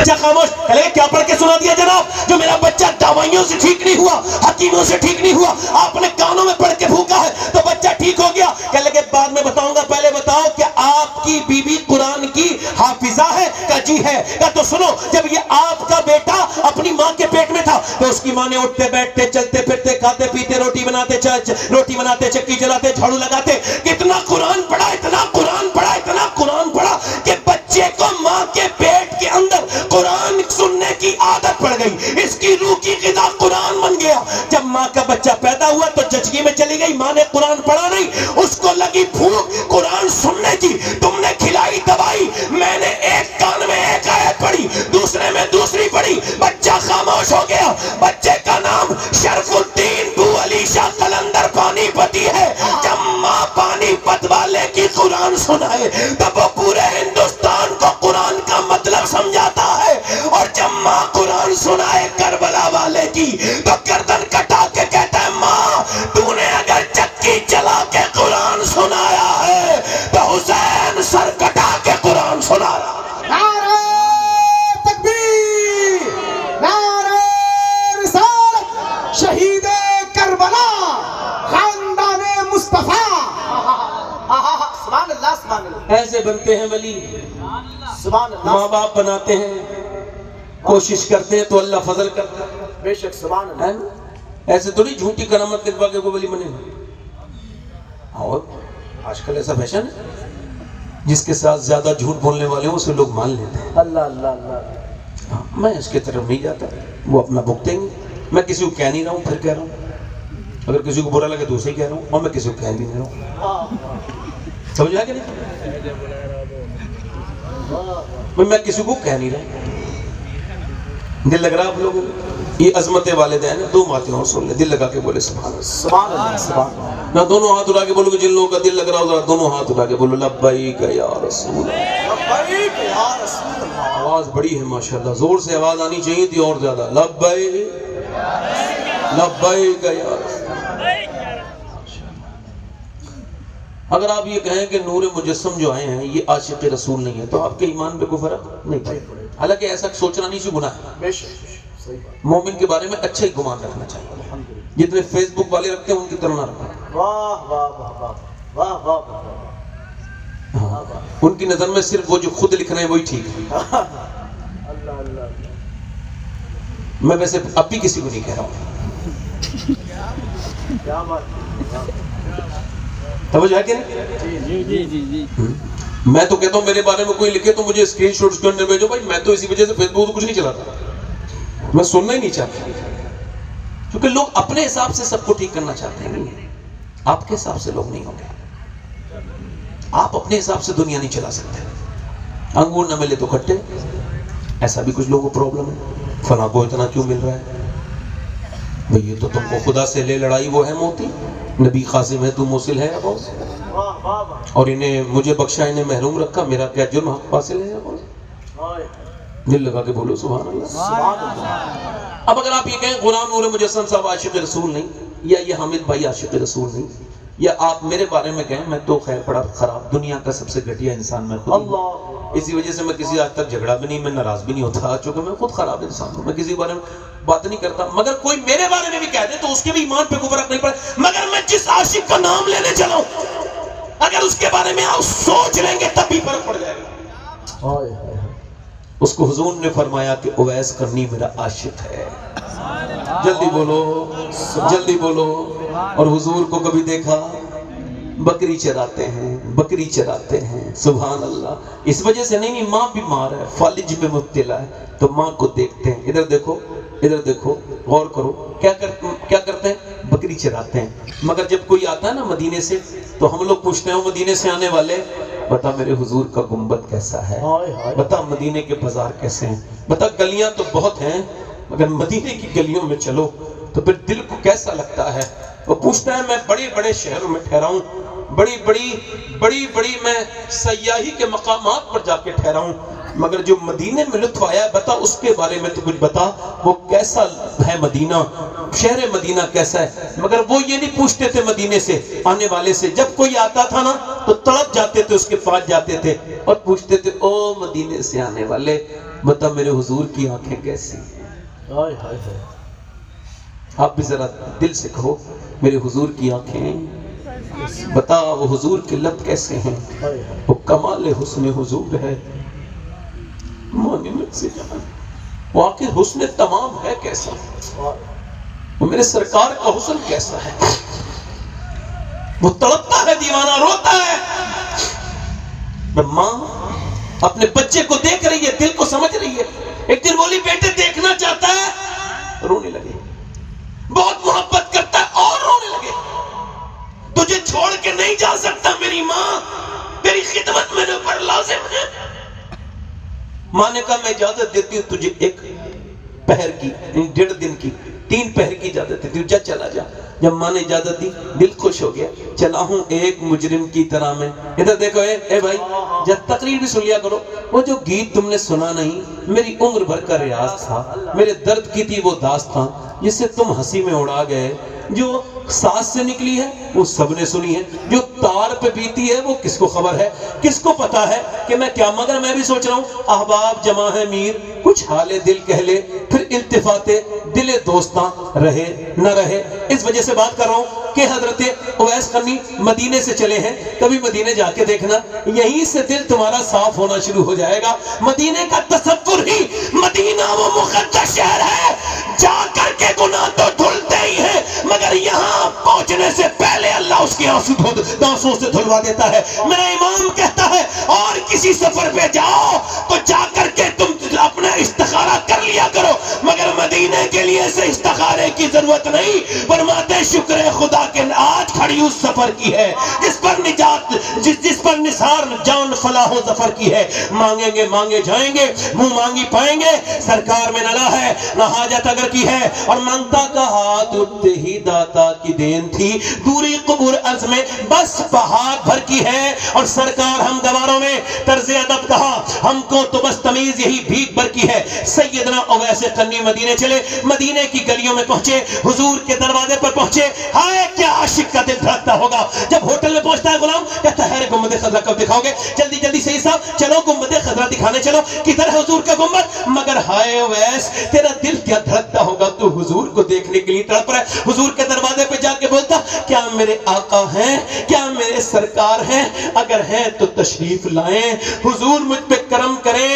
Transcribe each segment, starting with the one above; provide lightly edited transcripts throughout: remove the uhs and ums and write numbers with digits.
بچہ خاموش. کہنے لگے کیا پڑھ کے سنا دیا جناب؟ جو میرا بچہ دوائیوں سے ٹھیک نہیں ہوا, حکیموں سے ٹھیک نہیں ہوا, آپ نے کانوں میں پڑھ کے پھونکا ہے تو بچہ ٹھیک ہو گیا. کہنے لگے بعد میں بتاؤں گا, پہلے بتاؤ کہ آپ کی بیوی قرآن کی حافظہ ہے؟ کہا جی ہے. کہا تو سنو, جب یہ آپ کا بیٹا اپنی ماں کے پیٹ میں تھا تو اس کی ماں نے اٹھتے بیٹھتے چلتے پھرتے کھاتے پیتے روٹی بناتے چکی چلاتے جھاڑو لگاتے کتنا قرآن پڑھا, اتنا قرآن پڑھا, اتنا قرآن پڑھا کہ بچے کو ماں کے پیٹ کے اندر قرآن سننے کی عادت پڑ گئی. اس کی روح کی غذا قرآن بن گیا. جب ماں کا بچہ پیدا ہوا تو جچگی میں چلی گئی, ماں نے قرآن پڑھا نہیں, اس کو لگی بھوک قرآن سننے کی. تم نے کھلائی دوائی, میں نے ایک کان میں ایک آیت پڑھی, دوسرے میں دوسری پڑھی, بچہ خاموش ہو گیا. بچے کا نام شرف الدین بو علی شاہ قلندر پانی پتی ہے. جب ماں پانی پت والے کی قرآن سنائے تب وہ پورے ہندوستان کو قرآن کا مطلب سمجھاتا ہے. اور جب ماں قرآن سنائے کربلا والے کی تو گردن کٹا کے کہتا ہے ماں تو نے اگر چکی چلا کے قرآن سنایا ہے تو حسین سر کٹا کے قرآن سنایا. نعرہ تکبیر, نعرہ رسالت, شہید کربلا, خاندان مصطفیٰ. سبحان اللہ, سبحان اللہ, ایسے بنتے ہیں ولی, سبحان اللہ, ماں باپ بناتے ہیں, کوشش کرتے ہیں تو اللہ فضل کرتا ہے. بے شک, سبحان اللہ. ہے نا؟ ایسے تو نہیں جھوٹی کرامت کتبا کے کوئی ولی بنے. اور آج کل ایسا فیشن ہے جس کے ساتھ زیادہ جھوٹ بولنے والے ہیں اسے لوگ مان لیتے ہیں. اللہ اللہ اللہ. میں اس کی طرف نہیں جاتا, وہ اپنا بھگتیں گے. میں کسی کو کہہ نہیں رہا ہوں, پھر کہہ رہا ہوں. اگر کسی کو برا لگے تو اسے کہہ رہا ہوں, اور میں کسی کو کہہ بھی نہیں رہا ہوں. سمجھا کہ نہیں؟ میں کسی کو کہہ نہیں رہا. دل لگ رہا آپ لوگوں کو؟ یہ عظمت والدین ہے. دو باتیں اور سن لیں, دل لگا کے بولے سبحان اللہ. سبحان اللہ, سبحان اللہ. نہ دونوں ہاتھ اٹھا کے بولو کہ جن لوگوں کا دل لگ رہا ہوگا دونوں ہاتھ اٹھا کے بولو لبیک یا رسول اللہ. لبیک یا رسول اللہ. آواز بڑی ہے ماشاءاللہ, زور سے آواز آنی چاہیے تھی اور زیادہ. لبیک لبیک یا رسول اللہ. اگر آپ یہ کہیں کہ نور مجسم جو آئے ہیں یہ عاشق رسول نہیں ہے تو آپ کے ایمان پہ کوئی فرق نہیں پڑے. حالانکہ ایسا سوچنا نہیں سے گناہ ہے. بے شک, صحیح بات. مومن کے بارے میں اچھا ہی گمان رکھنا چاہیے. جتنے فیس بک والے رکھتے ہیں ان کی طرح نہ رکھنا. واہ واہ واہ واہ واہ واہ واہ. ان کی نظر میں صرف وہ جو خود لکھ رہے ہیں وہی ٹھیک ہے. اللہ اللہ. میں ویسے اب بھی کسی کو نہیں کہہ رہا ہوں. کیا بات. توجہ ہے کہ نہیں؟ جی جی جی جی. میں تو کہتا ہوں میرے بارے میں کوئی لکھے تو مجھے اسکرین شاٹ اس کے اندر بھیجو بھائی. میں تو اسی وجہ سے فیس بک کچھ نہیں چلاتا, میں سننا ہی نہیں چاہتا. کیونکہ لوگ اپنے حساب سے سب کو ٹھیک کرنا چاہتے ہیں. آپ کے حساب سے لوگ نہیں ہوں گے. آپ اپنے حساب سے دنیا نہیں چلا سکتے. انگور نہ ملے تو کھٹے, ایسا بھی کچھ لوگوں کو پرابلم ہے. فلاں کو اتنا کیوں مل رہا ہے بھئی, یہ تو تم کو خدا سے لے لڑائی وہ ہے موتی. نبی قاسم ہے تو موصل ہے ابوس, اور انہیں مجھے بخشا انہیں محروم رکھا, میرا کیا جرم حق حاصل ہے ابوس. دل لگا کے بولو سبحان اللہ. اب اگر آپ یہ کہیں غلام نور مجسم صاحب عاشق رسول نہیں, یا یہ حامد بھائی عاشق رسول نہیں, یا آپ میرے بارے میں کہیں میں تو خیر بڑا خراب دنیا کا سب سے گھٹیا انسان میں خود ہوں. اسی وجہ سے میں کسی آج تک جھگڑا بھی نہیں, میں ناراض بھی نہیں ہوتا, چونکہ میں خود خراب انسان ہوں. میں کسی بارے میں بات نہیں کرتا. مگر کوئی میرے بارے میں بھی کہہ دے تو اس کے بھی ایمان پہ کوئی فرق نہیں پڑے. مگر میں جس عاشق کا نام لینے چلا ہوں اگر اس کے بارے میں آپ سوچ لیں گے تب بھی فرق پڑ جائے گا. اس کو حضور نے فرمایا کہ اویس کرنی میرا عاشق ہے. جلدی بولو, جلدی بولو. اور حضور کو کبھی دیکھا بکری چراتے ہیں, بکری چراتے ہیں. سبحان اللہ. اس وجہ سے نہیں, ماں بیمار ہے, فالج میں مبتلا ہے, تو ماں کو دیکھتے ہیں. ادھر دیکھو, ادھر دیکھو, غور کرو. کیا کرتے ہیں؟ بکری چراتے ہیں. مگر جب کوئی آتا ہے نا مدینے سے تو ہم لوگ پوچھتے ہیں مدینے سے آنے والے بتا میرے حضور کا گنبد کیسا ہے, بتا مدینے کے بازار کیسے ہیں, بتا گلیاں تو بہت ہیں مگر مدینے کی گلیوں میں چلو تو پھر دل کو کیسا لگتا ہے. وہ پوچھتا ہے میں بڑے بڑے شہروں میں ٹھہرا ہوں, بڑی میں سیاحی کے مقامات پر جا کے ٹھہرا ہوں, مگر جو مدینے میں لطف آیا ہے بتا اس کے بارے میں تو کچھ بتا, وہ کیسا ہے مدینہ, شہر مدینہ کیسا ہے. مگر وہ یہ نہیں پوچھتے تھے مدینے سے آنے والے سے, جب کوئی آتا تھا نا تو تڑپ جاتے تھے, اس کے پاس جاتے تھے اور پوچھتے تھے او مدینے سے آنے والے بتا میرے حضور کی آنکھیں کیسی ہیں؟ ہائے ہائے ہائے آپ بھی ذرا دل سے کہو میرے حضور کی آنکھیں، بتا وہ حضور کے لب کیسے ہیں؟ ہائے ہائے وہ کمال حسن حضور ہے، مانی میں سے جان وہ آخر حسن تمام ہے کیسا، وہ میرے سرکار کا حسن کیسا ہے؟ وہ تڑپتا ہے دیوانہ، روتا ہے. ماں اپنے بچے کو دیکھ رہی ہے، دل کو سمجھ رہی ہے. ایک دن بولی بیٹے دیکھنا چاہتا ہے، رونے لگے. بہت محبت کرتا ہے اور رونے لگے. تجھے چھوڑ کے نہیں جا سکتا میری ماں، تیری خدمت میرے اوپر لازم ہے. ماں نے کہا میں اجازت دیتی ہوں تجھے ایک پہر کی، 1.5 دن کی، 3 پہر کی اجازت دیتی ہوں، جا چلا جا. جب ماں نے اجازت دی دل خوش ہو گیا. چلا ہوں ایک مجرم کی طرح میں. ادھر دیکھو اے بھائی، جب تقریر بھی سن لیا کرو. وہ جو گیت تم نے سنا نہیں، میری عمر بھر کا ریاض تھا، میرے درد کی تھی وہ داستان جسے تم ہنسی میں اڑا گئے. جو سانس سے نکلی ہے وہ سب نے سنی ہے، جو تار پہ بیتی ہے وہ کس کو خبر ہے، کس کو پتا ہے کہ میں کیا. مگر میں بھی سوچ رہا ہوں احباب جمع ہے میر، کچھ حال دل کہہ لے، پھر التفات دل دوستاں رہے نہ رہے. اس وجہ سے بات کر رہا ہوں کہ حضرت اویس قرنی مدینے سے چلے ہیں. کبھی مدینے جا کے دیکھنا، یہیں سے دل تمہارا صاف ہونا شروع ہو جائے گا. مدینے کا تصور ہی، مدینہ وہ مقدس شہر ہے، جا کر کے گناہ تو دھلتے ہی ہیں، مگر یہاں پہنچنے سے پہلے اللہ اس کے آنسوں سے دھلوا دیتا ہے. میرا امام کہتا ہے اور کسی سفر پہ جاؤ تو جا کر کے تم اپنا استخارہ کر لیا کرو، مگر مدینے کے لیے سے استخارے کی ضرورت نہیں. فرماتے شکر خدا کے آج کھڑی اس سفر کی ہے جس پر نجات، جس پر نثار جان فلاح و ظفر کی ہے. مانگیں گے مانگے جائیں گے، منہ مانگی پائیں گے. سرکار میں نہ ہے نہ حاجت اگر کی ہے، اور مانگتا کا ہاتھ اٹھتے ہی داتا کی دین تھی. دوری قبور عزم بس بہار بھر کی ہے. اور سرکار ہم گواروں میں طرز ادب کہا، ہم کو تو بس تمیز یہی بھیک بھر کی ہے. سیدنا اویس قرنی مدینے چلے، مدینے کی گلیوں میں پہنچے، حضور کے دروازے پر پہنچے. ہائے کیا عاشق کا دل دھڑکتا ہوگا جب ہوٹل میں پہنچتا ہے غلام، کہتا ہے گنبد خضرا کب دکھاؤ گے؟ جلدی جلدی سید صاحب چلو گنبد خضرا دکھانے چلو. کدھر ہے حضور کا گنبد؟ مگر ہائے اویس تیرا دل کیا دھڑکتا ہوگا، تو حضور کو دیکھنے کے لیے تڑپ رہا ہے. حضور کے دروازے پہ جا کے بولتا کیا میرے آقا ہیں، کیا میرے سرکار ہیں؟ اگر ہیں تو تشریف لائیں، حضور مجھ پہ کرم کریں.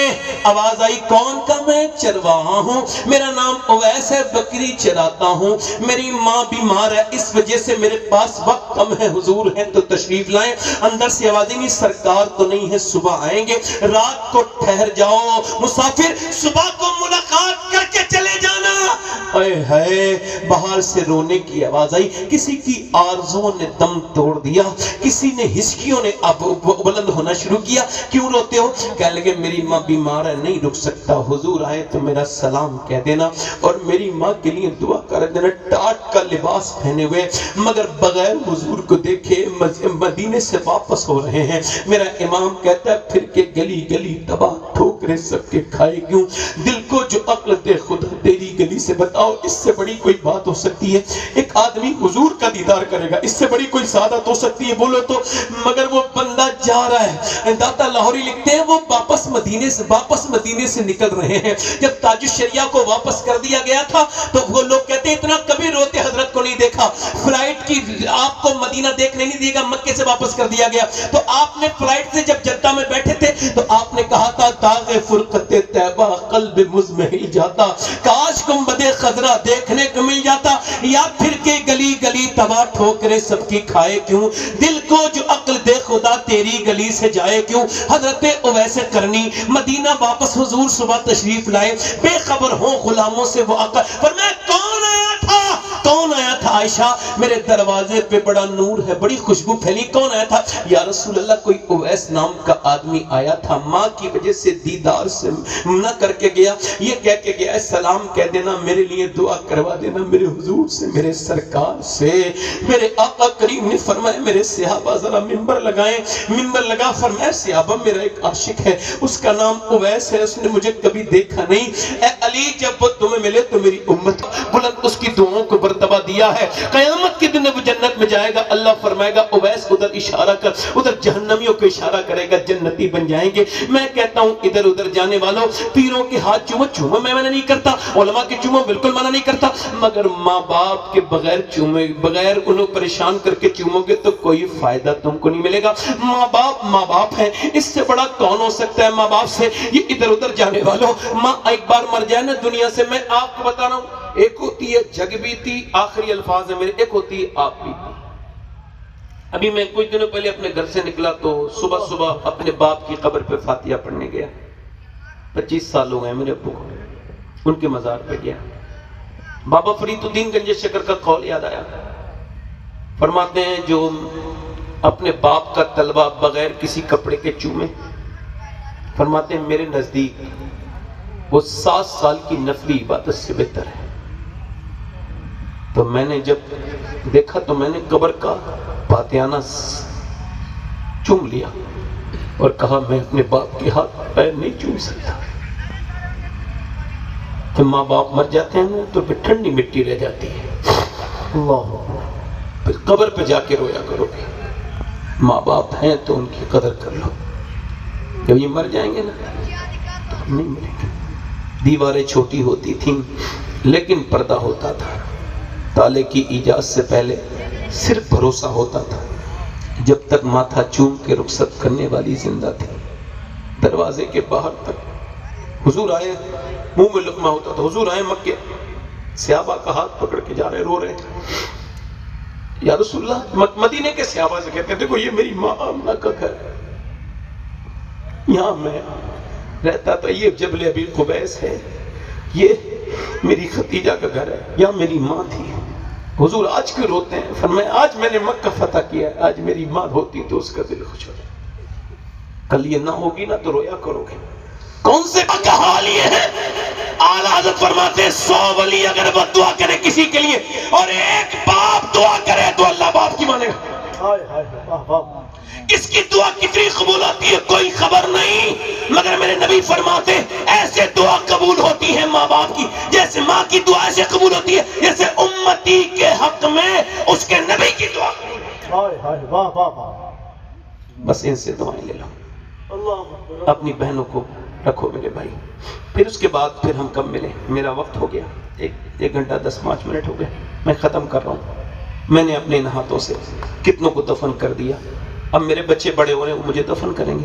آواز آئی کون کا؟ میں چرواہا ہوں، میرا نام اویس ہے، بکری چراتا ہوں. میری ماں بیمار ہے، اس وجہ سے میرے پاس وقت کم ہے، حضور ہیں تو تشریف لائیں. اندر سے آوازیں نہیں سرکار تو نہیں ہے، صبح آئیں گے، رات کو ٹھہر جاؤ مسافر، صبح کو ملاقات کر کے چلے جانا. اے ہے باہر سے رونے کی آواز آئی. کسی کی آرزوؤں نے دم توڑ دیا، کسی نے ہچکیوں نے اب بلند ہونا شروع کیا. کیوں روتے ہو؟ کہنے لگے میری ماں بیمار ہے، نہیں رک سکتا، حضور آئے تو میرا سلام کہہ دینا اور میری ماں کے لیے دعا کر دینا. ٹاٹ کا لباس پہنے ہوئے مگر بغیر حضور کو دیکھے مدینے سے واپس ہو رہے ہیں. میرا امام کہتا ہے پھر کے گلی گلی تباہ ٹھوکرے سب کے کھائے کیوں؟ دل کو جو عقل دے خدا تیری گلی سے بتاؤ، اس سے بڑی کوئی بات ہو سکتی ہے؟ ایک آدمی حضور کا دیدار کرے گا، اس سے بڑی کوئی سعادت ہو سکتی ہے؟ بولو تو. مگر وہ بندہ جا رہا ہے. داتا لاہوری لکھتے ہیں وہ واپس مدینے سے نکل رہے ہیں. جب تاج الشریعہ کو واپس کر دیا گیا تھا تو وہ لوگ کہتے ہیں اتنا کبھی روتے حضرت کو نہیں دیکھا. فلائٹ کی آپ کو مدینہ دیکھنے نہیں دیا گا، مکے سے واپس کر دیا گیا. تو آپ نے فلائٹ سے جب جدہ میں بیٹھے تھے تو آپ نے کہا تھا داغ فرقت طیبہ قلب مزمحل جاتا، کاش گنبد خضرا دیکھنے کو مل جاتا. یا پھر کے گلی گلی تباہ ٹھوکرے سب کی کھائے کیوں؟ دل کو جو عقل دے خدا تیری گلی سے جائے کیوں؟ حضرت اویس قرنی مدینہ واپس حضور صبح تشریف لائے، بے خبر ہوں غلاموں سے وہ عقل. فرمایا کون آیا تھا؟ کون آیا تھا؟ عائشہ میرے دروازے پہ بڑا نور ہے، بڑی خوشبو پھیلی. کون آیا تھا؟ یا رسول اللہ کوئی اویس نام کا آدمی آیا تھا، ماں کی وجہ سے دیدار سے نہ کر کے گیا، یہ کہہ کے گیا سلام کہہ دینا، میرے لیے دعا کروا دینا میرے حضور سے، میرے سرکار سے. میرے آقا کریم نے فرمایا میرے صحابہ ذرا منبر لگائیں. منبر لگا. فرمایا صحابہ میرا ایک عاشق ہے، اس کا نام اویس ہے، اس نے مجھے کبھی دیکھا نہیں. اے علی جب وہ تمہیں ملے تو میری امت بلند اس کی دعاؤں کو مرتبہ دیا ہے. قیامت کے دن وہ جنت میں جائے گا, اللہ فرمائے گا اویس ادھر اشارہ کر, ادھر جہنمیوں کو اشارہ کرے گا, جنتی بن جائیں گے. میں کہتا ہوں ادھر ادھر جانے والوں, پیروں کے ہاتھ چومو میں منع نہیں کرتا, علماء کے چومو بالکل منع نہیں کرتا, مگر ماں باپ کے بغیر چومے, بغیر انہوں پریشان کر کے چومو گے تو کوئی فائدہ تم کو نہیں ملے گا. ماں باپ ہیں, اس سے بڑا کون ہو سکتا ہے ماں باپ سے. یہ ادھر ادھر جانے والوں, ماں ایک بار مر جائے نا دنیا سے, میں آپ کو بتا رہا ہوں, ایک ہوتی ہے جگ بیتی, آخری الفاظ ہے میرے, ایک ہوتی ہے آپ بیتی. ابھی میں کچھ دنوں پہلے اپنے گھر سے نکلا تو صبح صبح اپنے باپ کی قبر پہ فاتحہ پڑھنے گیا. 25 سال ہو گئے میرے ابو کو, ان کے مزار پہ گیا. بابا فرید الدین گنج شکر کا قول یاد آیا. فرماتے ہیں جو اپنے باپ کا طلبہ بغیر کسی کپڑے کے چومے, فرماتے ہیں میرے نزدیک وہ 7 سال کی نفلی عبادت سے بہتر ہے. تو میں نے جب دیکھا تو میں نے قبر کا فاتحانہ چوم لیا اور کہا میں اپنے باپ کے ہاتھ پیر نہیں چوم سکتا. جب ماں باپ مر جاتے ہیں نا تو پھر ٹھنڈی مٹی رہ جاتی ہے. اللہ, پھر قبر پہ جا کے رویا کرو گے. ماں باپ ہیں تو ان کی قدر کر لو, جب یہ مر جائیں گے نا تو ہم نہیں ملیں گے. دیواریں چھوٹی ہوتی تھیں لیکن پردہ ہوتا تھا. تالے کی ایجاد سے پہلے صرف بھروسہ ہوتا تھا. جب تک ماتھا چوم کے رخصت کرنے والی زندہ تھی, دروازے کے باہر تک حضور آئے, منہ میں لقمہ ہوتا تھا, حضور آئے مکے, صحابہ کا ہاتھ پکڑ کے جا رہے, رو رہے تھے, یا رسول اللہ. مدینے کے صحابہ سے کہتے ہیں دیکھو یہ میری ماں آمنہ کا گھر ہے, یہاں میں رہتا تھا, یہ جبل ابی قبیس ہے, یہ میری ختیجہ کا گھر ہے, یہاں میری ماں تھی. حضور آج کیوں روتے ہیں؟ فرمایا آج میں نے مکہ فتح کیا ہے, آج میری ماں ہوتی تو اس کا دل خوش ہو جائے. کل یہ نہ ہوگی نا تو رویا کرو گے. کون سے کا حال یہ ہے, اعلیٰ حضرت فرماتے ہیں 100 ولی اگر وہ دعا کرے کسی کے لیے اور ایک باپ دعا کرے تو اللہ باپ کی مانے گا. اس کی دعا کتنی قبول ہوتی ہے کوئی خبر نہیں, مگر میرے نبی فرماتے ایسے دعا قبول ہوتی ہے ماں باپ کی, جیسے ماں کی دعا ایسے قبول ہوتی ہے جیسے امتی کے حق میں اس کے نبی کی دعا قبول. بس ان سے دعائیں لے لو, اپنی بہنوں کو رکھو میرے بھائی. پھر اس کے بعد پھر ہم کب ملے, میرا وقت ہو گیا, 1 گھنٹہ 10-5 منٹ ہو گئے, میں ختم کر رہا ہوں. میں نے اپنے ان ہاتھوں سے کتنوں کو دفن کر دیا, اب میرے بچے بڑے ہو رہے ہیں, وہ مجھے دفن کریں گے.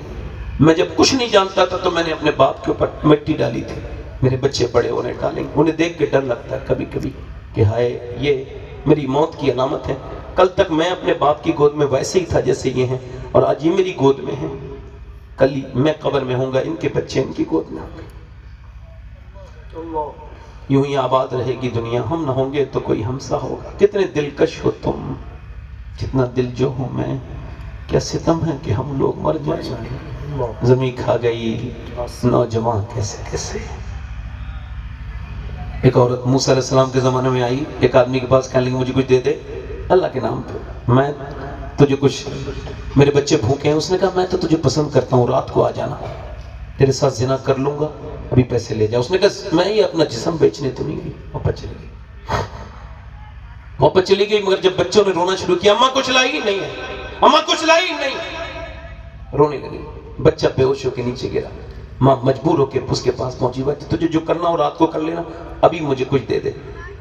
میں جب کچھ نہیں جانتا تھا تو میں نے اپنے باپ کے اوپر مٹی ڈالی تھی, میرے بچے بڑے ہو رہے ہیں ڈالیں گے. انہیں دیکھ کے ڈر لگتا ہے کبھی کبھی کہ ہائے یہ میری موت کی علامت ہے. کل تک میں اپنے باپ کی گود میں ویسے ہی تھا جیسے یہ ہیں, اور آج یہ میری گود میں ہیں, کل میں قبر میں ہوں گا, ان کے بچے ان کی گود میں ہوں گے. یوں ہی آباد رہے گی دنیا, ہم نہ ہوں گے تو کوئی ہم سا ہوگا. کتنے دلکش ہو تم, جتنا دل جو ہوں میں, کیا ستم ہے کہ ہم لوگ مر جائیں. زمین کھا گئی نوجوان کیسے کیسے. ایک عورت موسیٰ علیہ السلام کے زمانے میں آئی, ایک آدمی کے پاس, کہنے لگی مجھے کچھ دے دے اللہ کے نام پہ, میں تجھے کچھ, میرے بچے بھوکے ہیں. اس نے کہا میں تو تجھے پسند کرتا ہوں, رات کو آ جانا, تیرے ساتھ زنا کر لوں گا, ابھی پیسے لے جا. اس نے کہا میں یہ اپنا جسم بیچنے تو نہیں گئی. واپس چلی گئی, واپس چلی گئی. مگر جب بچوں نے رونا شروع کیا, اماں کچھ لائی نہیں ہے, اماں کچھ لائی نہیں, رونے لگی. بچہ بے ہوش ہو کے نیچے گرا. ماں مجبور ہو کے اس کے پاس پہنچی, بات تجھے جو کرنا ہو رات کو کر لینا, ابھی مجھے کچھ دے دے.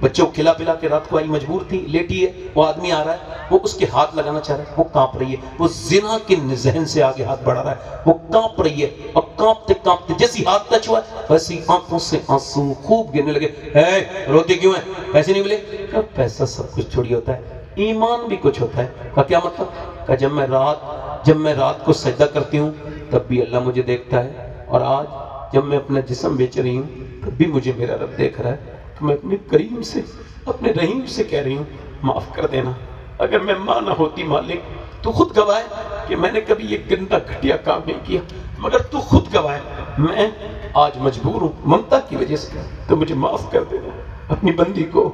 بچوں کو کھلا پلا کے رات کو آئی, مجبور تھی, لیٹی ہے, وہ آدمی آ رہا ہے, وہ اس کے ہاتھ لگانا چاہ رہا ہے, وہ کانپ رہی ہے, وہ زنا کے ذہن سے آگے ہاتھ بڑھا رہا ہے, وہ کانپ رہی ہے, اور کانپتے کانپتے جیسی ہاتھ ٹچ ہوا ہے ویسی آنکھوں سے آنسو خوب گرنے لگے. اے روتے کیوں ہیں, پیسے نہیں ملے؟ کہا پیسہ سب کچھ تھوڑی ہوتا ہے, ایمان بھی کچھ ہوتا ہے. کہا کیا مطلب؟ کہا جب میں رات کو سجدہ کرتی ہوں تب بھی اللہ مجھے دیکھتا ہے, اور آج جب میں اپنا جسم بیچ رہی ہوں تب بھی مجھے میرا رب دیکھ رہا ہے. تو میں اپنے کریم سے, اپنے رحیم سے کہہ رہی ہوں معاف کر دینا. اگر میں ماں نہ ہوتی مالک, تو خود گواہ ہے کہ میں نے کبھی یہ گندا گھٹیا کام نہیں کیا, مگر تو خود گواہ ہے میں آج مجبور ہوں ممتا کی وجہ سے, تو مجھے معاف کر دینا. اپنی بندی کو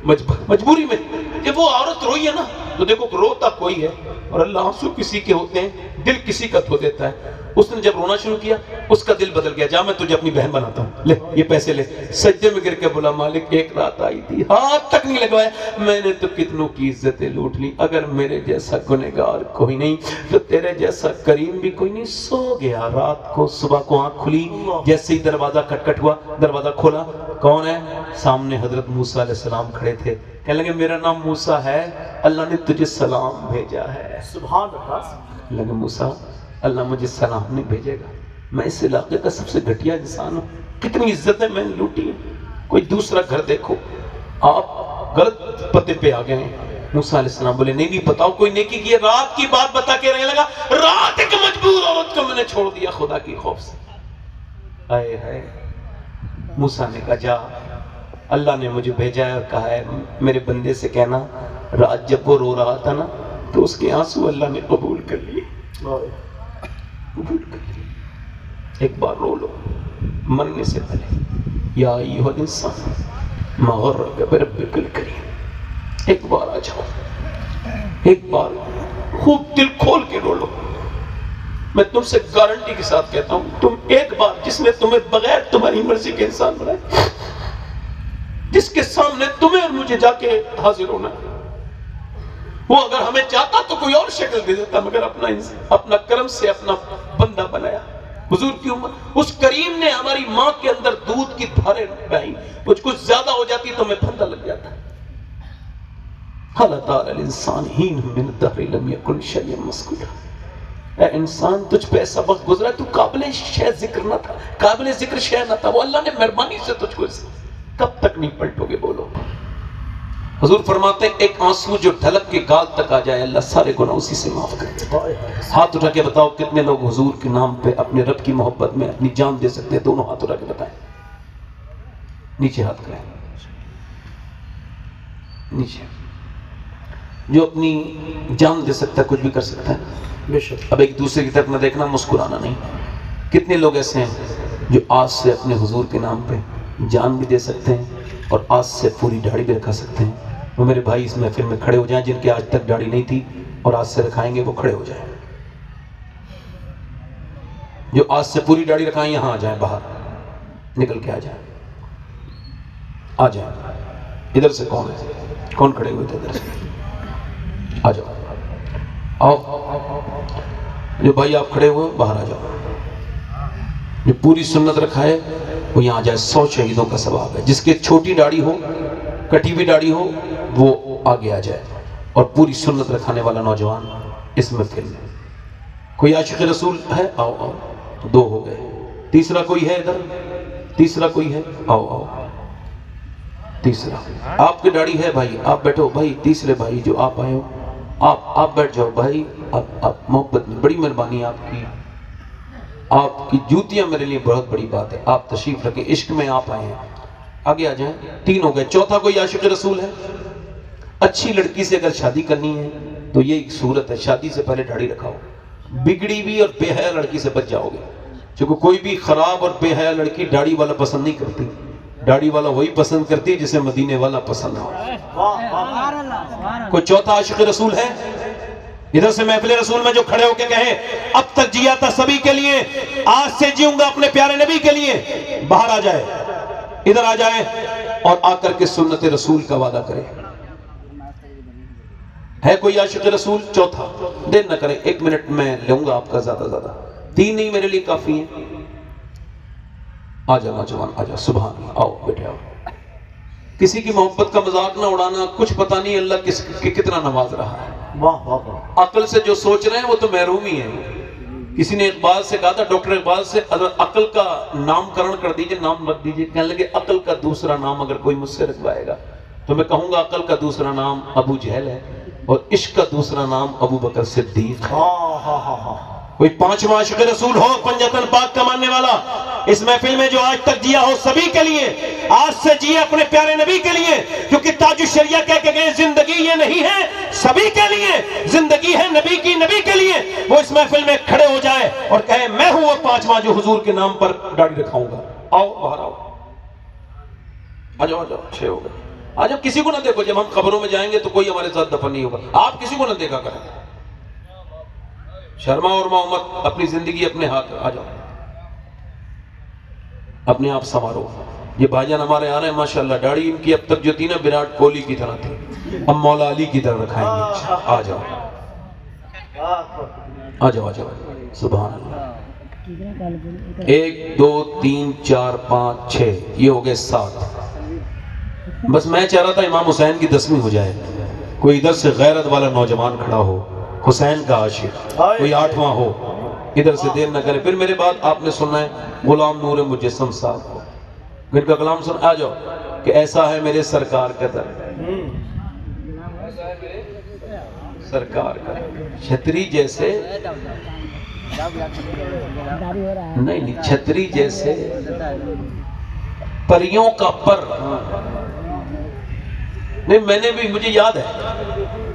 مجبوری میں, جب وہ عورت روئی ہے نا تو دیکھو روتا کوئی ہے اور اللہ آنسو کسی کے ہوتے ہیں, دل کسی کا دھو دیتا ہے. اس نے جب رونا شروع کیا اس کا دل بدل گیا، جا میں تجھے اپنی بہن بناتا ہوں، لے یہ پیسے لے۔ سجدے میں گر کے بولا مالک ایک رات آئی تھی، ہاتھ تک نہیں لگوایا، میں نے تو کتنوں کی عزتیں لوٹ لی، اگر میرے جیسا گنہگار کوئی نہیں تو تیرے جیسا کریم بھی کوئی نہیں۔ سو گیا رات کو، صبح کو آنکھ کھلی، جیسے ہی دروازہ کھٹکھٹ ہوا، دروازہ کھولا، کون ہے؟ سامنے حضرت موسیٰ علیہ السلام کھڑے تھے۔ کہنے لگے میرا نام موسیٰ ہے، اللہ نے تجھے سلام بھیجا ہے۔ سبحان اللہ۔ لگے موسیٰ اللہ مجھے سلام نہیں بھیجے گا، میں اس علاقے کا سب سے گھٹیا انسان ہوں، کتنی عزتیں میں نے لوٹی ہیں، کوئی دوسرا گھر دیکھو، آپ غلط پتے پہ آ گئے ہیں۔ موسیٰ علیہ السلام بولے نہیں بتاؤ کوئی نیکی کی ہے؟ رات کی بات بتا کے رہنے لگا، رات ایک مجبور عورت کو میں نے چھوڑ دیا خدا کی خوف سے۔ آئے ہے موسیٰ نے کہا جا، اللہ نے مجھے بھیجا ہے اور کہا ہے میرے بندے سے کہنا رات جب وہ رو رہا تھا نا تو اس کے آنسو اللہ نے قبول کر لیے، قبول کر لیے۔ ایک بار رو لو مرنے سے پہلے، یا ایھا الانسان ما غرک بربک الکریم، ایک بار آ جاؤ، ایک بار خوب دل کھول کے رو لو۔ میں تم سے گارنٹی کے ساتھ کہتا ہوں تم ایک بار جس نے تمہیں بغیر تمہاری مرضی کے انسان بنایا، جس کے سامنے تمہیں اور مجھے جا کے حاضر ہونا ہے، وہ اگر ہمیں چاہتا تو کوئی اور شکل دے دیتا، مگر اپنا کرم سے اپنا بندہ بنایا۔ حضور کی امت، اس کریم نے ہماری ماں کے اندر دودھ کی دھاریں بہائی، کچھ زیادہ ہو جاتی تو میں پھندا لگ جاتا۔ حَلَ تَارَ الْإِنسَانِ حِينٌ مِّنَ الدَّهْرِ لَمْ يَكُنْ شَيْئًا مَّذْكُورًا۔ اے انسان تجھ پہ ایسا وقت گزرا تو قابل شے ذکر نہ تھا، قابل ذکر شے نہ تھا، وہ اللہ نے مہربانی سے تجھ کو کب تک نہیں پلٹو گے بولو۔ حضور فرماتے ہیں ایک آنسو جو ڈھلک کے گال تک آ جائے اللہ سارے گناہ اسی سے معاف کر دیتا ہے۔ ہاتھ اٹھا کے بتاؤ کتنے لوگ حضور کے نام پہ اپنے رب کی محبت میں اپنی جان دے سکتے ہیں؟ دونوں ہاتھ اٹھا کے بتائیں، نیچے ہاتھ کریں، نیچے۔ جو اپنی جان دے سکتا ہے کچھ بھی کر سکتا ہے۔ بے شک۔ اب ایک دوسرے کی طرف نہ دیکھنا، مسکرانا نہیں۔ کتنے لوگ ایسے ہیں جو آج سے اپنے حضور کے نام پہ جان بھی دے سکتے ہیں اور آج سے پوری داڑھی بھی رکھا سکتے ہیں؟ وہ میرے بھائی اس محفل میں کھڑے ہو جائیں جن کے آج تک داڑھی نہیں تھی اور آج سے رکھائیں گے، وہ کھڑے ہو جائیں۔ جو آج سے پوری داڑھی رکھائیں یہاں آ جائیں، باہر نکل کے آ جائیں، آ جائیں۔ ادھر سے کون ہے؟ کون کھڑے ہوئے تھے؟ ادھر سے آ جاؤ، آؤ۔ جو بھائی آپ کھڑے ہوئے باہر آ جاؤ۔ جو پوری سنت رکھا ہے وہ یہاں جائے، 100 شہیدوں کا ثواب ہے۔ جس کے چھوٹی داڑھی ہو، کٹی ہوئی داڑھی ہو، وہ آگے آ جائے۔ اور پوری سنت رکھانے والا نوجوان اس محفل میں کوئی عاشق رسول ہے؟ آؤ آؤ، 2 ہو گئے۔ تیسرا کوئی ہے ادھر؟ تیسرا کوئی ہے؟ آؤ آؤ، تیسرا۔ آپ کی داڑھی ہے بھائی، آپ بیٹھو بھائی۔ تیسرے بھائی جو آپ آئے ہو، آپ بیٹھ جاؤ بھائی۔ آپ محبت میں، بڑی مہربانی آپ کی، آپ کی جوتیاں میرے لیے بہت بڑی بات ہے۔ آپ تشریف رکھیں، عشق میں آپ آئے ہیں، آگے آ جائیں۔ 3 ہو گئے۔ چوتھا کوئی عاشق رسول ہے؟ اچھی لڑکی سے اگر شادی کرنی ہے تو یہ ایک صورت ہے، شادی سے پہلے داڑھی رکھاؤ۔ بگڑی ہوئی اور بے حیا لڑکی سے بچ جاؤ گے، کیونکہ کوئی بھی خراب اور بے حیا لڑکی داڑھی والا پسند نہیں کرتی۔ داڑھی والا وہی پسند کرتی ہے جسے مدینے والا پسند ہو۔ کوئی چوتھا عاشق رسول ہے؟ ادھر سے محفل رسول میں جو کھڑے ہو کے کہیں اب تک جیا تھا سبھی کے لیے، آج سے جیوں گا اپنے پیارے نبی کے لیے، باہر آ جائے، ادھر آ جائے اور آ کر کے سنت رسول کا وعدہ کرے۔ ہے کوئی عاشق رسول؟ چوتھا، دیر نہ کریں، 1 منٹ میں لوں گا آپ کا، زیادہ 3 نہیں میرے لیے کافی ہیں۔ آ جا نوجوان، آ جا، سبحان اللہ، آؤ بیٹھے آؤ۔ کسی کی محبت کا مذاق نہ اڑانا، کچھ پتہ نہیں اللہ کس کی کتنا نواز رہا ہے۔ واہ واہ واہ۔ عقل سے جو سوچ رہے ہیں وہ تو محروم ہی ہیں۔ کسی نے اقبال سے کہا تھا، ڈاکٹر اقبال سے، اگر عقل کا نام کرن کر دیجئے، نام رکھ دیجئے۔ کہنے لگے عقل کا دوسرا نام اگر کوئی مجھ سے رکھوائے گا تو میں کہوں گا عقل کا دوسرا نام ابو جہل ہے اور عشق کا دوسرا نام ابو بکر صدیق ہے۔ کوئی 5واں عاشق رسول ہو، پنجتن پاک کا ماننے والا، اس محفل میں جو آج تک جیا ہو سبھی کے لیے، آج سے جیے اپنے پیارے نبی کے لیے، کیونکہ تاج الشریعہ کہہ کے گئے زندگی یہ نہیں ہے سبھی کے لیے، زندگی ہے نبی کی، نبی کے لیے۔ وہ اس محفل میں کھڑے ہو جائے اور کہے میں ہوں وہ 5واں جو حضور کے نام پر داڑھی رکھاؤں گا۔ آؤ باہر آؤ، آ جاؤ، 6 ہو گئے۔ آج ہم کسی کو نہ دیکھو، جب ہم قبروں میں جائیں گے تو کوئی ہمارے ساتھ دفن نہیں ہوگا، آپ کسی کو نہ دیکھا کریں۔ شرما اور محمد اپنی زندگی اپنے ہاتھ آ جاؤ، اپنے آپ سنوارو. یہ بھائی جان ہمارے آ رہے ہیں ماشاءاللہ، داڑھی ان کی اب تک جو تھی نا وراٹ کوہلی کی طرح تھی، اب مولا علی کی طرح رکھائیں گے. آ جاؤ آ جاؤ آ جاؤ. سبحان اللہ. 1 2 3 4 5 6 یہ ہو گئے 7. بس میں چاہ رہا تھا امام حسین کی 10ویں ہو جائے. کوئی ادھر سے غیرت والا نوجوان کھڑا ہو، حسین کا عاشق، کوئی 8واں ہو، ادھر سے دیر نہ کرے. پھر میرے بعد آپ نے سننا ہے غلام نور مجسم صاحب کو، ان کا کلام سن. آ جاؤ کہ ایسا ہے میرے سرکار کا در، سرکار کا چھتری جیسے نہیں، چھتری جیسے پریوں کا پر. نہیں میں نے بھی، مجھے یاد ہے،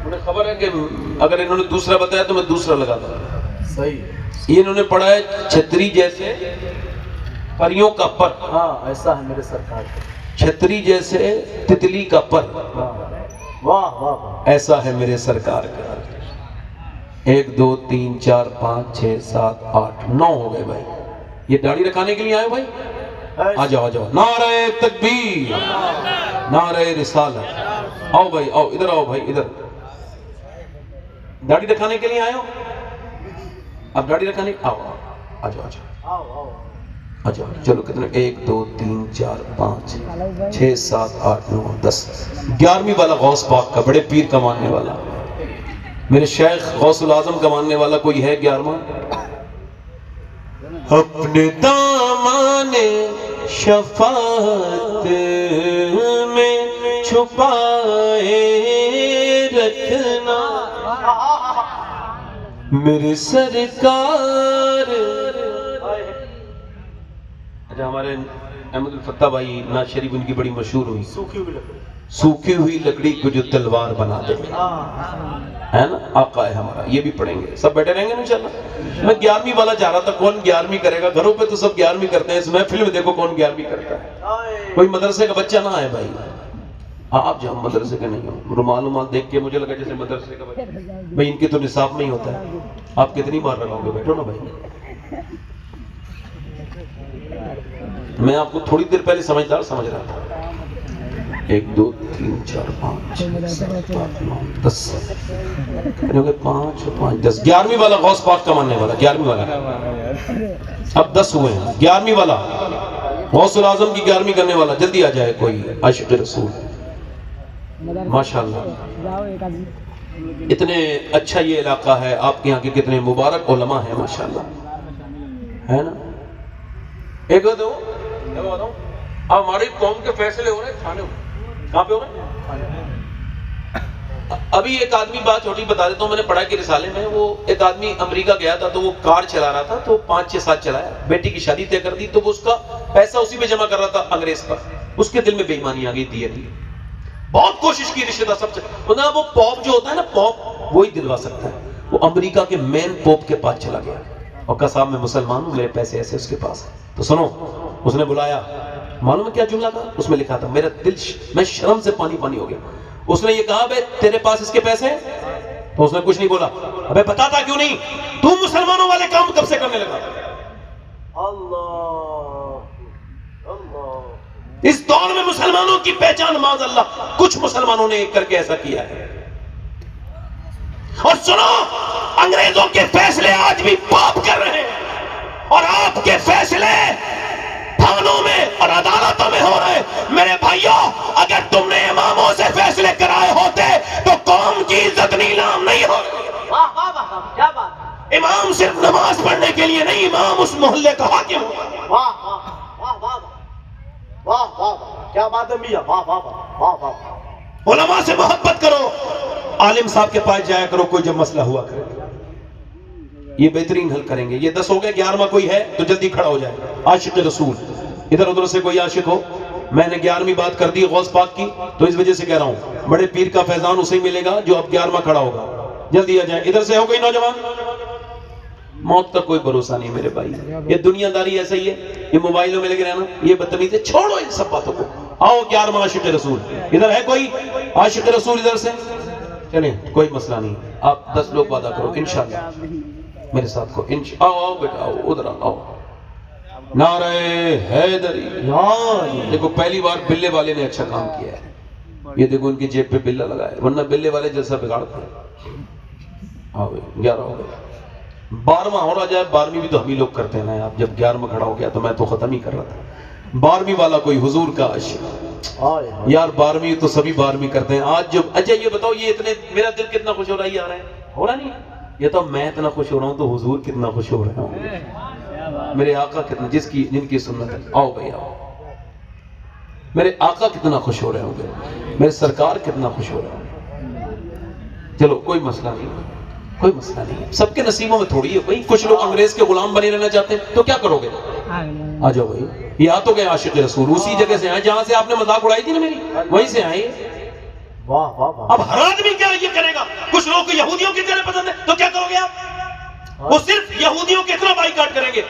مجھے خبر ہے کہ اگر انہوں نے دوسرا بتایا تو میں دوسرا لگا دوں. صحیح. یہ انہوں نے پڑھا ہے چھتری جیسے پریوں کا پر. ہاں ایسا ہے میرے سرکار کا. چھتری جیسے تتلی کا پر، واہ واہ واہ. ایسا ہے میرے سرکار کا. 1 2 3 4 5 6 7 8 9 ہو گئے بھائی. یہ داڑھی رکھانے کے لیے آئے بھائی؟ آ جاؤ آ جاؤ. نعرہ تکبیر، نعرہ رسالت. آؤ بھائی آؤ، ادھر آؤ بھائی ادھر. داڑھی رکھانے کے لیے آئے ہو؟ اب داڑھی رکھانے آؤ آ جاؤ آ جاؤ آ جاؤ. چلو کتنے؟ 1 2 3 4 5 6 7 8 9 10. 11ویں والا غوث پاک کا، بڑے پیر کا ماننے والا، میرے شیخ غوث العظم کا ماننے والا کوئی ہے 11واں؟ اپنے دامان شفاعت میں چھپائے رکھنا میرے سرکار. اچھا ہمارے احمد الفتح بھائی ناز شریف ان کی بڑی مشہور ہوئی، سوکھی ہوئی لکڑی کو جو تلوار بنا دے، ہے نا؟ آقا ہے ہمارا. یہ بھی پڑھیں گے. سب بیٹھے رہیں گے انشاءاللہ. میں 11ویں والا چاہ رہا تھا، کون 11ویں کرے گا؟ گھروں پہ تو سب 11ویں کرتے ہیں، اس محفل میں دیکھو کون 11ویں کرتا ہے. کوئی مدرسے کا بچہ نہ آئے بھائی. آپ جو مدرسے کے نہیں ہو، رومال دیکھ کے مجھے لگا جیسے مدرسے کا بچہ. بھائی ان کے تو نصاب نہیں ہوتا ہے. آپ کتنی بار لگاؤ گے؟ بیٹھو نا بھائی. میں آپ کو تھوڑی دیر پہلے سمجھدار سمجھ رہا تھا. 1 2 3 4 5 6 7 8 9 10 کتنے ہو گئے؟ 5 5 10. 11ویں والا غوث پاک کا ماننے والا، 11ویں والا. اب 10 ہوئے ہیں. 11ویں والا غوث العظم کی 11ویں کرنے والا جلدی آ جائے کوئی عاشق رسول. ماشاءاللہ اتنے اچھا یہ علاقہ ہے. آپ کے یہاں کے کتنے مبارک علماء ہیں ماشاءاللہ، ہے نا؟ ایک دو اب ہماری قوم کے فیصلے ہو رہے ہیں تھانے میں. کہاں پہ ہو رہے ہیں؟ ابھی ایک آدمی بات چھوٹی بتا دیتا ہوں، میں نے پڑھا کہ رسالے میں، وہ ایک آدمی امریکہ گیا تھا تو وہ کار چلا رہا تھا، تو 5 6 سال چلایا، بیٹی کی شادی طے کر دی، تو وہ اس کا پیسہ اسی پہ جمع کر رہا تھا انگریز پر. اس کے دل میں بے ایمانی آ گئی. دیے بہت کوشش کی رشتہ دار سب سے، وہ پوپ جو ہوتا ہے نا، پوپ وہی دلوا سکتا ہے. وہ امریکہ کے مین پوپ کے پاس چلا گیا اور کہا صاحب میں مسلمان ہوں، میرے پیسے ایسے اس کے پاس ہیں. تو سنو، اس نے بلایا. معلوم ہے کیا جملہ تھا اس میں لکھا تھا؟ میرا دل میں شرم سے پانی پانی ہو گیا. اس نے یہ کہا بے تیرے پاس اس کے پیسے ہیں؟ تو اس نے کچھ نہیں بولا. ابے بتاتا کیوں نہیں؟ تو مسلمانوں والے کام کب سے کرنے لگا؟ اللہ اللہ. اس دور میں مسلمانوں کی پہچان معاذ اللہ کچھ مسلمانوں نے ایک کر کے ایسا کیا ہے. اور سنو، انگریزوں کے فیصلے آج بھی پاپ کر رہے ہیں، اور آپ کے فیصلے تھانوں میں اور عدالتوں میں ہو رہے. میرے بھائیوں، اگر تم نے اماموں سے فیصلے کرائے ہوتے تو قوم کی عزت نیلام نہیں ہو. واہ واہ واہ، کیا بات. امام صرف نماز پڑھنے کے لیے نہیں، امام اس محلے کا حاکم ہو. واہ واہ واہ واہ واہ واہ، کیا بات ہے میاں. واہ واہ واہ واہ. علماء سے محبت کرو، عالم صاحب کے پاس جایا کرو کوئی جب مسئلہ ہوا کرے. یہ بہترین حل کریں گے. یہ 10 ہو گئے. 11واں کوئی ہے تو جلدی کھڑا ہو جائے. عاشق رسول، ادھر ادھر سے کوئی عاشق ہو. میں نے 11ویں بات کر دی غوث پاک کی، تو اس وجہ سے کہہ رہا ہوں بڑے پیر کا فیضان اسے ہی ملے گا جو اب 11واں کھڑا ہوگا. جلدی آ جائیں. ادھر سے ہو کوئی نوجوان؟ موت کا کوئی بھروسہ نہیں میرے بھائی. یہ دنیا داری ایسا ہی ہے، یہ موبائلوں میں لگے رہنا، یہ بدتمیزی چھوڑو ان سب باتوں کو. آؤ 11واں عاشق رسول. ادھر ہے کوئی عاشق رسول؟ ادھر سے چلیں، کوئی مسئلہ نہیں. آپ 10 لوگ وعدہ کرو انشاءاللہ. میرے ساتھ کو آؤ بیٹا آؤ ادھر آؤ. نعرہ حیدری. دیکھو پہلی بار بلے والے نے اچھا کام کیا ہے. یہ دیکھو ان کی جیب پہ بلا لگا ہے, ورنہ بلے والے جیسا بگاڑتے ہیں. آؤ 11 ہو گئے. 12واں ہو رہا جائے. 12ویں بھی تو ہم ہی لوگ کرتے ہیں نا. آپ جب 11واں کھڑا ہو گیا تو میں تو ختم ہی کر رہا تھا. 12ویں والا کوئی حضور کا عاشق یار. 12ویں تو سبھی 12ویں کرتے ہیں. آج جب اچھا یہ بتاؤ, یہ اتنے میرا دل کتنا خوش ہو رہا ہے, یہ آ رہا ہے ہو رہا نہیں. یہ تو میں اتنا خوش ہو رہا ہوں تو حضور کتنا خوش ہو رہے ہوں. میرے آقا کتنا, جن کی سنت ہے. آؤ بھائی آؤ. میرے آقا کتنا خوش ہو رہے ہوں گے, میرے سرکار کتنا خوش ہو رہے ہوں گے. چلو کوئی مسئلہ نہیں, کوئی مسئلہ نہیں. سب کے نصیبوں میں تھوڑی ہے بھائی. کچھ لوگ انگریز کے غلام بنے رہنا چاہتے ہیں تو کیا کرو گے. آ جاؤ بھائی. یہ آ تو گئے عاشق رسول, اسی جگہ سے آئے جہاں سے آپ نے مذاق اڑائی تھی نا میری, وہیں سے آئے. واہ واہ واہ. اب ہر آدمی کیا یہ کرے گا. کچھ لوگوں کو یہودیوں کی طرح پسند ہے تو کیا کرو گے آپ. وہ صرف یہودیوں کے اتنا بائیکاٹ کریں گے.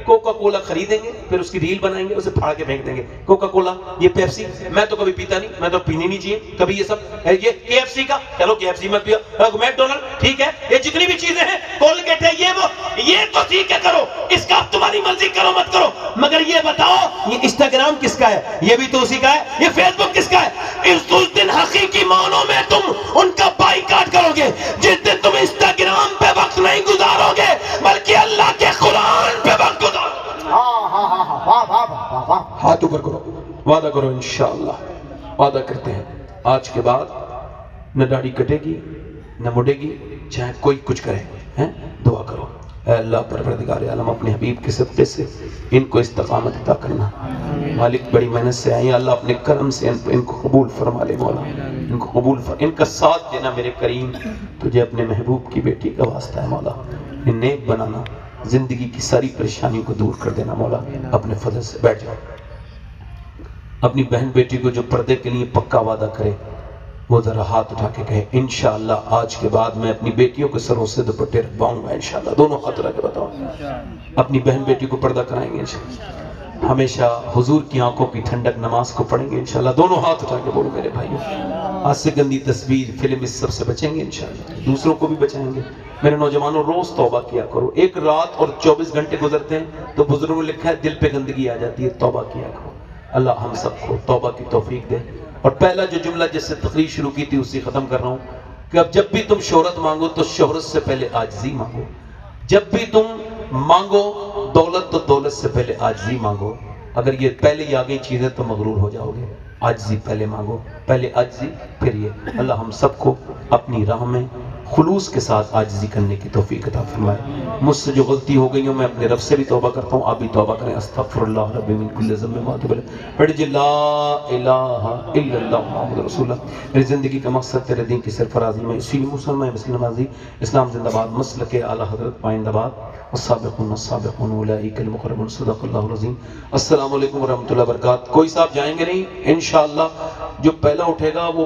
کوکا کولا خریدیں گے, پھر اس کی ریل بنائیں گے, اسے پھاڑ کے پھینک دیں گے. کوکا کولا, یہ پیپسی, میں تو کبھی پیتا نہیں, میں تو پینی نہیں چاہیے کبھی. یہ سب یہ KFC کا, چلو KFC مت پیا. میکڈونلڈ ٹھیک ہے, یہ جتنی بھی چیزیں ہیں, کولگیٹ ہے, یہ وہ, یہ تو ٹھیک ہے کرو, اس کا تمہاری مرضی کرو مت کرو. مگر یہ بتاؤ یہ انسٹاگرام کس کا ہے, یہ بھی تو اسی کا ہے. یہ فیس بک کس کا ہے. اس دن حقیقی معنوں میں تم ان کا بائیکاٹ کرو گے جس دن تم انسٹاگرام پہ وقت نہیں گزارو گے بلکہ اللہ کے قرآن پہ وقت گزارو. ہاتھ اوپر کرو, وعدہ کرو انشاءاللہ. وعدہ کرتے ہیں آج کے بعد نہ داڑھی کٹے گی نہ مڑے گی, چاہے کوئی کچھ کرے. دعا کرو, اے اللہ پروردگار عالم اپنے حبیب کے صدقے سے ان کو استقامت عطا کرنا. مالک بڑی محنت سے آئیں, اللہ اپنے کرم سے ان کو قبول فرما لے مولا. ان کو قبول فرما, ان کا ساتھ دینا میرے کریم. تجھے اپنے محبوب کی بیٹی کا واسطہ ہے مولا. ان نیک بنانا, زندگی کی ساری پریشانیوں کو دور کر دینا مولا اپنے فضل سے. بیٹھ جاؤ. اپنی بہن بیٹی کو جو پردے کے لیے پکا وعدہ کرے وہ ذرا ہاتھ اٹھا کے کہے انشاءاللہ آج کے بعد میں اپنی بیٹیوں کے سروں سے دوپٹے رکھواؤں گا انشاءاللہ. دونوں ہاتھ اٹھا کے بتاؤ. اپنی بہن بیٹی کو پردہ کرائیں گے انشاءاللہ. ہمیشہ حضور کی آنکھوں کی ٹھنڈک نماز کو پڑھیں گے انشاءاللہ. دونوں ہاتھ اٹھا کے بولو میرے بھائیوں, آج سے گندی تصویر فلم اس سب سے بچیں گے انشاءاللہ. دوسروں کو بھی بچائیں گے. میرے نوجوانوں روز توبہ کیا کرو. ایک رات اور 24 گھنٹے گزرتے ہیں تو بزرگوں نے لکھا ہے دل پہ گندگی آ جاتی ہے. توبہ کیا کرو. اللہ ہم سب کو توبہ کی توفیق دے. اور پہلا جو جملہ جس سے تقریر شروع کی تھی اسی ختم کر رہا ہوں کہ اب جب بھی تم شہرت مانگو تو شہرت سے پہلے عاجزی مانگو. جب بھی تم مانگو دولت تو دولت سے پہلے عاجزی مانگو. اگر یہ پہلے ہی آ گئی چیزیں تو مغرور ہو جاؤ گے. عاجزی پہلے مانگو, پہلے عاجزی پھر یہ. اللہ ہم سب کو اپنی راہ میں خلوص کے ساتھ عاجزی کرنے کی توفیق عطا فرمائے. مجھ سے جو غلطی ہو گئی ہوں میں اپنے رب سے بھی توبہ کرتا ہوں, آپ بھی توبہ کریں. استغفر اللہ ربی من کل ذنب واتوب الیہ. پڑھ جی لا الہ الا اللہ محمد رسول اللہ. میری زندگی کا مقصد تیرے دین کی سرفرازی میں, اسی لیے مسلمان مسلم نمازی. اسلام زندہ باد, مسلک اعلی حضرت پائندہ باد. والسابقون السابقون اولئک المقربون. صدق اللہ العظیم. السلام علیکم ورحمۃ اللہ وبرکاتہ. کوئی صاحب جائیں گے نہیں انشاءاللہ. جو پہلا اٹھے گا وہ